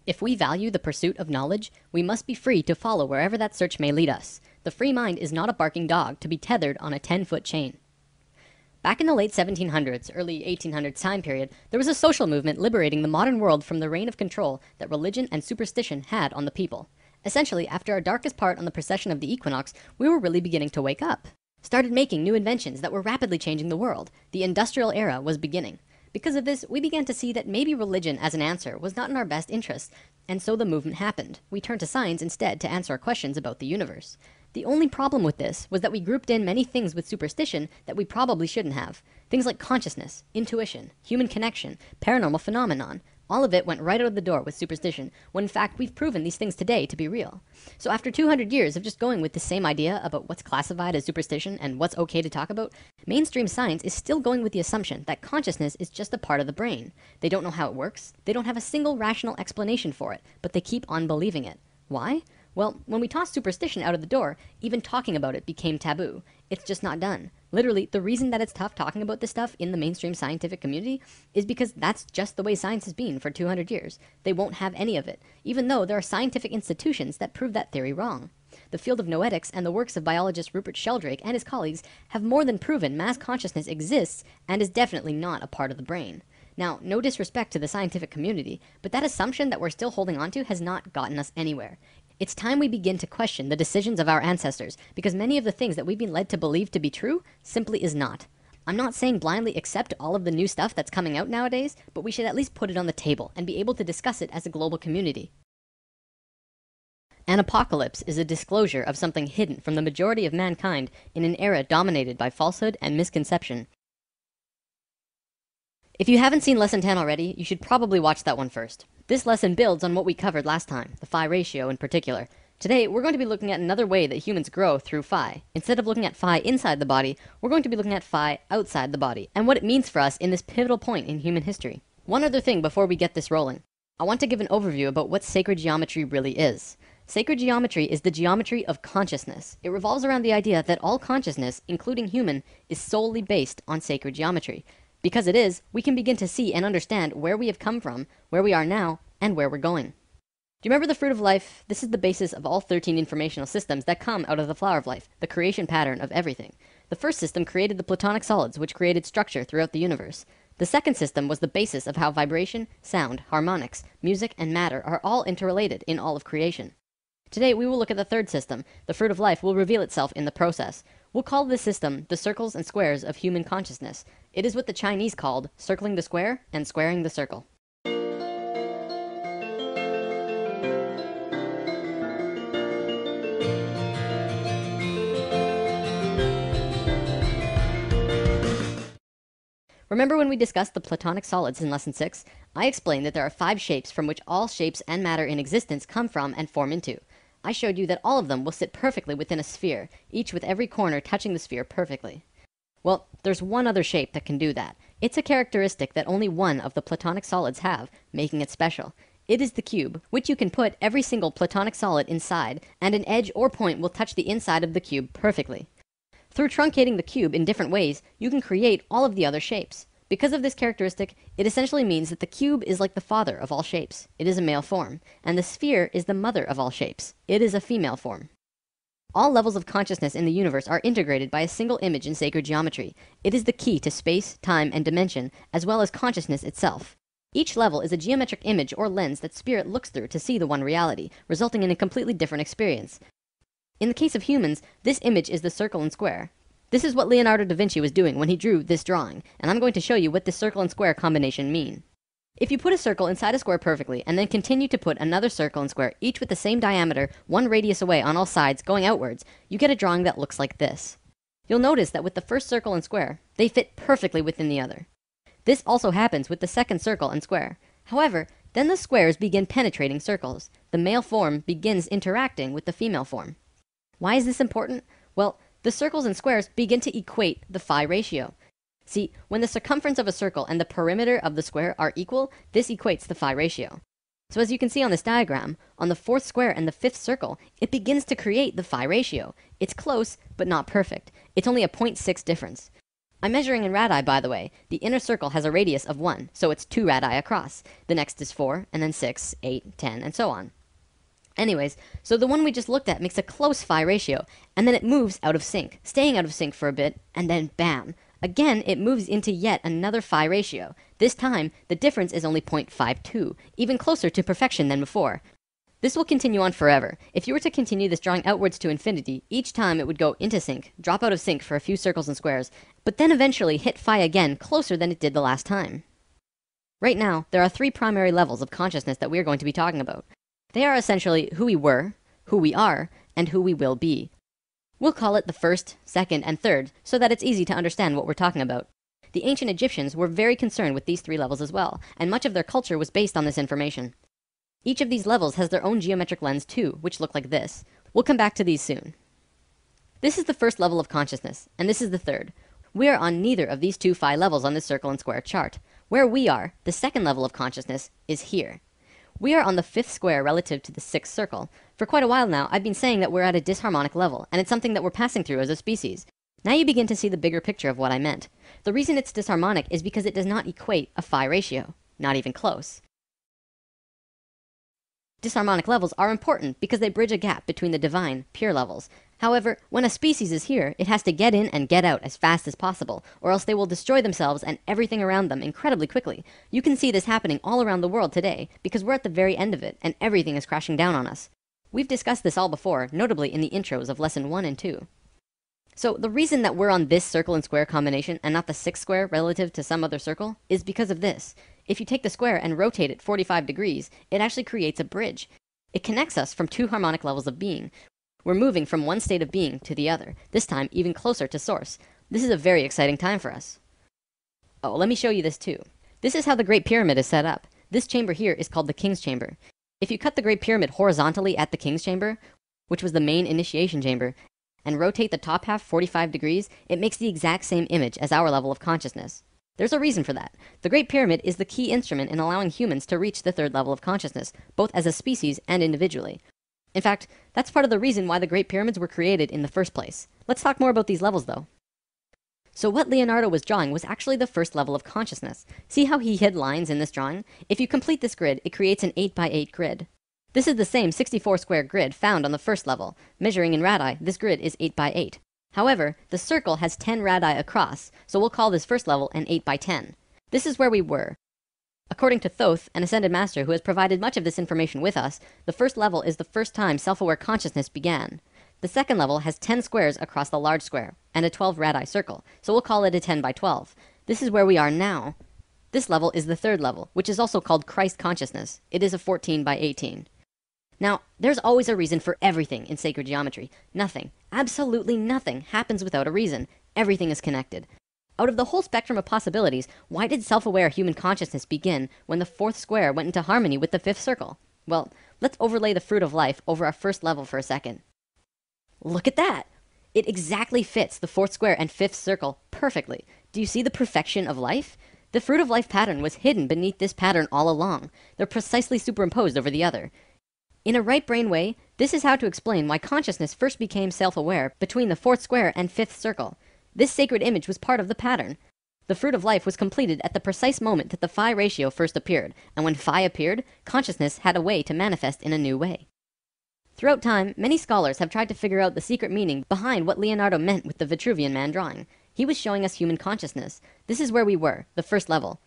If we value the pursuit of knowledge, we must be free to follow wherever that search may lead us. The free mind is not a barking dog to be tethered on a 10-foot chain. Back in the late 1700s, early 1800s time period, there was a social movement liberating the modern world from the reign of control that religion and superstition had on the people. Essentially, after our darkest part on the precession of the equinox, we were really beginning to wake up. Started making new inventions that were rapidly changing the world. The industrial era was beginning. Because of this, we began to see that maybe religion as an answer was not in our best interest, and so the movement happened. We turned to science instead to answer our questions about the universe. The only problem with this was that we grouped in many things with superstition that we probably shouldn't have. Things like consciousness, intuition, human connection, paranormal phenomenon. All of it went right out of the door with superstition, when in fact we've proven these things today to be real. So after 200 years of just going with the same idea about what's classified as superstition and what's okay to talk about, mainstream science is still going with the assumption that consciousness is just a part of the brain. They don't know how it works, they don't have a single rational explanation for it, but they keep on believing it. Why? Well, when we tossed superstition out of the door, even talking about it became taboo. It's just not done. Literally, the reason that it's tough talking about this stuff in the mainstream scientific community is because that's just the way science has been for 200 years. They won't have any of it, even though there are scientific institutions that prove that theory wrong. The field of noetics and the works of biologist Rupert Sheldrake and his colleagues have more than proven mass consciousness exists and is definitely not a part of the brain. Now, no disrespect to the scientific community, but that assumption that we're still holding on to has not gotten us anywhere. It's time we begin to question the decisions of our ancestors, because many of the things that we've been led to believe to be true simply is not. I'm not saying blindly accept all of the new stuff that's coming out nowadays, but we should at least put it on the table and be able to discuss it as a global community. An apocalypse is a disclosure of something hidden from the majority of mankind in an era dominated by falsehood and misconception. If you haven't seen lesson 10 already, you should probably watch that one first. This lesson builds on what we covered last time, the phi ratio in particular. Today, we're going to be looking at another way that humans grow through phi. Instead of looking at phi inside the body, we're going to be looking at phi outside the body, and what it means for us in this pivotal point in human history. One other thing before we get this rolling. I want to give an overview about what sacred geometry really is. Sacred geometry is the geometry of consciousness. It revolves around the idea that all consciousness, including human, is solely based on sacred geometry. Because it is, we can begin to see and understand where we have come from, where we are now, and where we're going. Do you remember the fruit of life? This is the basis of all 13 informational systems that come out of the flower of life, the creation pattern of everything. The first system created the platonic solids, which created structure throughout the universe. The second system was the basis of how vibration, sound, harmonics, music, and matter are all interrelated in all of creation. Today, we will look at the third system. The fruit of life will reveal itself in the process. We'll call this system the circles and squares of human consciousness. It is what the Chinese called circling the square and squaring the circle. Remember when we discussed the platonic solids in lesson 6? I explained that there are 5 shapes from which all shapes and matter in existence come from and form into. I showed you that all of them will sit perfectly within a sphere, each with every corner touching the sphere perfectly. Well, there's one other shape that can do that. It's a characteristic that only one of the platonic solids have, making it special. It is the cube, which you can put every single platonic solid inside, and an edge or point will touch the inside of the cube perfectly. Through truncating the cube in different ways, you can create all of the other shapes. Because of this characteristic, it essentially means that the cube is like the father of all shapes. It is a male form. And the sphere is the mother of all shapes. It is a female form. All levels of consciousness in the universe are integrated by a single image in sacred geometry. It is the key to space, time, and dimension, as well as consciousness itself. Each level is a geometric image or lens that spirit looks through to see the one reality, resulting in a completely different experience. In the case of humans, this image is the circle and square. This is what Leonardo da Vinci was doing when he drew this drawing, and I'm going to show you what this circle and square combination mean. If you put a circle inside a square perfectly, and then continue to put another circle and square, each with the same diameter, one radius away on all sides, going outwards, you get a drawing that looks like this. You'll notice that with the first circle and square, they fit perfectly within the other. This also happens with the second circle and square. However, then the squares begin penetrating circles. The male form begins interacting with the female form. Why is this important? Well, the circles and squares begin to equate the phi ratio. See, when the circumference of a circle and the perimeter of the square are equal, this equates the phi ratio. So as you can see on this diagram, on the 4th square and the 5th circle, it begins to create the phi ratio. It's close, but not perfect. It's only a 0.6 difference. I'm measuring in radii, by the way. The inner circle has a radius of 1, so it's 2 radii across. The next is 4, and then 6, 8, 10, and so on. Anyways, so the one we just looked at makes a close phi ratio, and then it moves out of sync, staying out of sync for a bit, and then bam! Again, it moves into yet another phi ratio. This time, the difference is only 0.52, even closer to perfection than before. This will continue on forever. If you were to continue this drawing outwards to infinity, each time it would go into sync, drop out of sync for a few circles and squares, but then eventually hit phi again closer than it did the last time. Right now, there are 3 primary levels of consciousness that we are going to be talking about. They are essentially who we were, who we are, and who we will be. We'll call it the first, second, and third, so that it's easy to understand what we're talking about. The ancient Egyptians were very concerned with these 3 levels as well, and much of their culture was based on this information. Each of these levels has their own geometric lens too, which look like this. We'll come back to these soon. This is the first level of consciousness, and this is the third. We are on neither of these 2 phi levels on this circle and square chart. Where we are, the second level of consciousness, is here. We are on the 5th square relative to the 6th circle. For quite a while now, I've been saying that we're at a disharmonic level, and it's something that we're passing through as a species. Now you begin to see the bigger picture of what I meant. The reason it's disharmonic is because it does not equate a phi ratio. Not even close. Disharmonic levels are important because they bridge a gap between the divine, pure levels. However, when a species is here, it has to get in and get out as fast as possible, or else they will destroy themselves and everything around them incredibly quickly. You can see this happening all around the world today, because we're at the very end of it, and everything is crashing down on us. We've discussed this all before, notably in the intros of lesson 1 and 2. So the reason that we're on this circle and square combination and not the 6th square relative to some other circle is because of this. If you take the square and rotate it 45 degrees, it actually creates a bridge. It connects us from 2 harmonic levels of being. We're moving from one state of being to the other, this time even closer to source. This is a very exciting time for us. Oh, let me show you this too. This is how the Great Pyramid is set up. This chamber here is called the King's Chamber. If you cut the Great Pyramid horizontally at the King's Chamber, which was the main initiation chamber, and rotate the top half 45 degrees, it makes the exact same image as our level of consciousness. There's a reason for that. The Great Pyramid is the key instrument in allowing humans to reach the 3rd level of consciousness, both as a species and individually. In fact, that's part of the reason why the Great Pyramids were created in the first place. Let's talk more about these levels though. So what Leonardo was drawing was actually the first level of consciousness. See how he hid lines in this drawing? If you complete this grid, it creates an 8x8 grid. This is the same 64 square grid found on the first level. Measuring in radii, this grid is 8x8. However, the circle has 10 radii across, so we'll call this first level an 8x10. This is where we were. According to Thoth, an Ascended Master who has provided much of this information with us, the first level is the first time self-aware consciousness began. The second level has 10 squares across the large square, and a 12 radii circle, so we'll call it a 10x12. This is where we are now. This level is the 3rd level, which is also called Christ consciousness. It is a 14x18. Now, there's always a reason for everything in sacred geometry. Nothing, absolutely nothing, happens without a reason. Everything is connected. Out of the whole spectrum of possibilities, why did self-aware human consciousness begin when the 4th square went into harmony with the 5th circle? Well, let's overlay the fruit of life over our first level for a second. Look at that! It exactly fits the 4th square and 5th circle perfectly. Do you see the perfection of life? The fruit of life pattern was hidden beneath this pattern all along. They're precisely superimposed over the other. In a right brain way, this is how to explain why consciousness first became self-aware between the 4th square and 5th circle. This sacred image was part of the pattern. The fruit of life was completed at the precise moment that the phi ratio first appeared, and when phi appeared, consciousness had a way to manifest in a new way. Throughout time, many scholars have tried to figure out the secret meaning behind what Leonardo meant with the Vitruvian Man drawing. He was showing us human consciousness. This is where we were, the first level.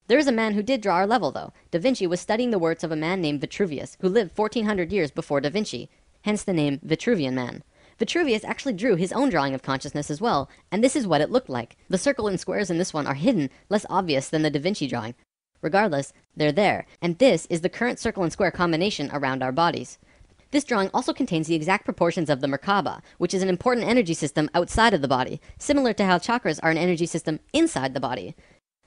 There is a man who did draw our level though. Da Vinci was studying the works of a man named Vitruvius, who lived 1400 years before Da Vinci, hence the name Vitruvian Man. Vitruvius actually drew his own drawing of consciousness as well, and this is what it looked like. The circle and squares in this one are hidden, less obvious than the Da Vinci drawing. Regardless, they're there, and this is the current circle and square combination around our bodies. This drawing also contains the exact proportions of the Merkaba, which is an important energy system outside of the body, similar to how chakras are an energy system inside the body.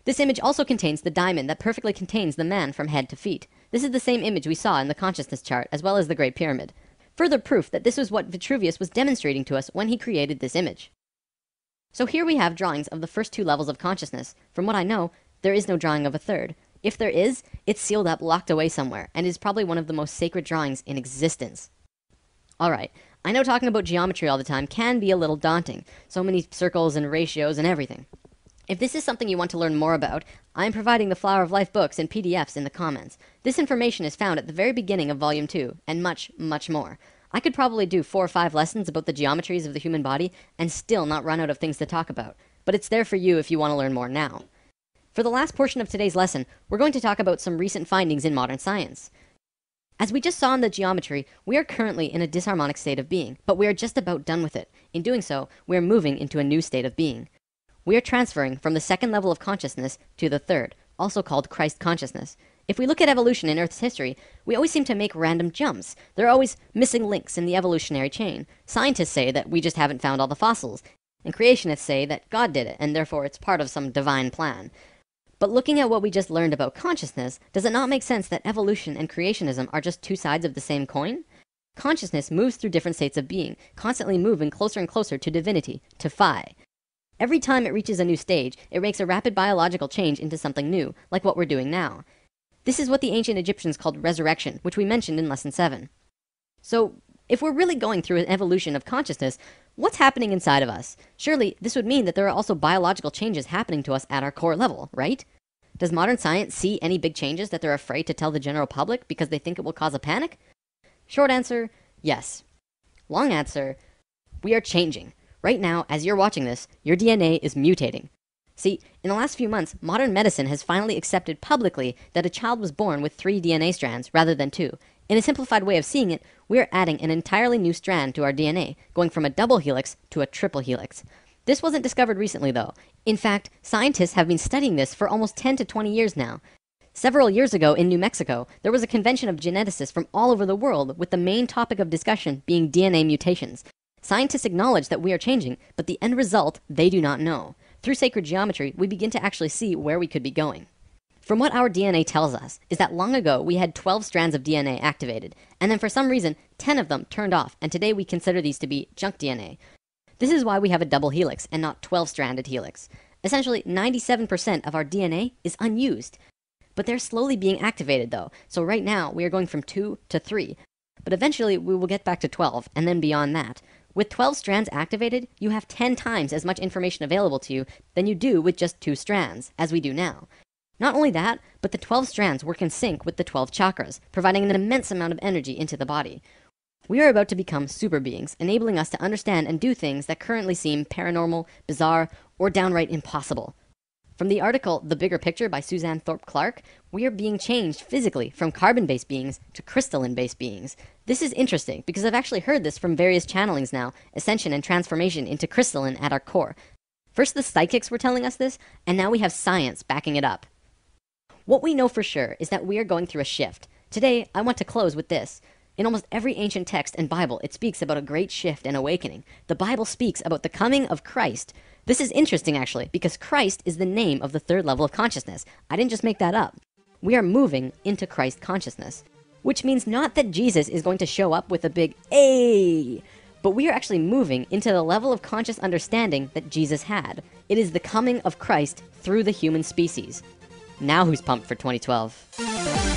This image also contains the diamond that perfectly contains the man from head to feet. This is the same image we saw in the consciousness chart, as well as the Great Pyramid. Further proof that this was what Vitruvius was demonstrating to us when he created this image. So here we have drawings of the first 2 levels of consciousness. From what I know, there is no drawing of a third. If there is, it's sealed up, locked away somewhere, and is probably one of the most sacred drawings in existence. Alright, I know talking about geometry all the time can be a little daunting. So many circles and ratios and everything. If this is something you want to learn more about, I am providing the Flower of Life books and PDFs in the comments. This information is found at the very beginning of Volume 2, and much, much more. I could probably do 4 or 5 lessons about the geometries of the human body and still not run out of things to talk about, but it's there for you if you want to learn more now. For the last portion of today's lesson, we're going to talk about some recent findings in modern science. As we just saw in the geometry, we are currently in a disharmonic state of being, but we are just about done with it. In doing so, we are moving into a new state of being. We are transferring from the second level of consciousness to the third, also called Christ consciousness. If we look at evolution in Earth's history, we always seem to make random jumps. There are always missing links in the evolutionary chain. Scientists say that we just haven't found all the fossils, and creationists say that God did it, and therefore it's part of some divine plan. But looking at what we just learned about consciousness, does it not make sense that evolution and creationism are just two sides of the same coin? Consciousness moves through different states of being, constantly moving closer and closer to divinity, to Phi. Every time it reaches a new stage, it makes a rapid biological change into something new, like what we're doing now. This is what the ancient Egyptians called resurrection, which we mentioned in Lesson 7. So, if we're really going through an evolution of consciousness, what's happening inside of us? Surely, this would mean that there are also biological changes happening to us at our core level, right? Does modern science see any big changes that they're afraid to tell the general public because they think it will cause a panic? Short answer, yes. Long answer, we are changing. Right now, as you're watching this, your DNA is mutating. See, in the last few months, modern medicine has finally accepted publicly that a child was born with 3 DNA strands rather than 2. In a simplified way of seeing it, we are adding an entirely new strand to our DNA, going from a double helix to a triple helix. This wasn't discovered recently, though. In fact, scientists have been studying this for almost 10 to 20 years now. Several years ago in New Mexico, there was a convention of geneticists from all over the world with the main topic of discussion being DNA mutations. Scientists acknowledge that we are changing, but the end result, they do not know. Through sacred geometry, we begin to actually see where we could be going. From what our DNA tells us, is that long ago we had 12 strands of DNA activated, and then for some reason, 10 of them turned off, and today we consider these to be junk DNA. This is why we have a double helix and not 12-stranded helix. Essentially, 97% of our DNA is unused. But they're slowly being activated though, so right now we are going from 2 to 3. But eventually we will get back to 12, and then beyond that. With 12 strands activated, you have 10 times as much information available to you than you do with just 2 strands, as we do now. Not only that, but the 12 strands work in sync with the 12 chakras, providing an immense amount of energy into the body. We are about to become super beings, enabling us to understand and do things that currently seem paranormal, bizarre, or downright impossible. From the article The Bigger Picture by Suzanne Thorpe Clarke, we are being changed physically from carbon-based beings to crystalline-based beings. This is interesting because I've actually heard this from various channelings now, ascension and transformation into crystalline at our core. First the psychics were telling us this, and now we have science backing it up. What we know for sure is that we are going through a shift. Today, I want to close with this. In almost every ancient text and Bible, it speaks about a great shift and awakening. The Bible speaks about the coming of Christ. This is interesting actually, because Christ is the name of the third level of consciousness. I didn't just make that up. We are moving into Christ consciousness, which means not that Jesus is going to show up with a big "Ay!" but we are actually moving into the level of conscious understanding that Jesus had. It is the coming of Christ through the human species. Now who's pumped for 2012?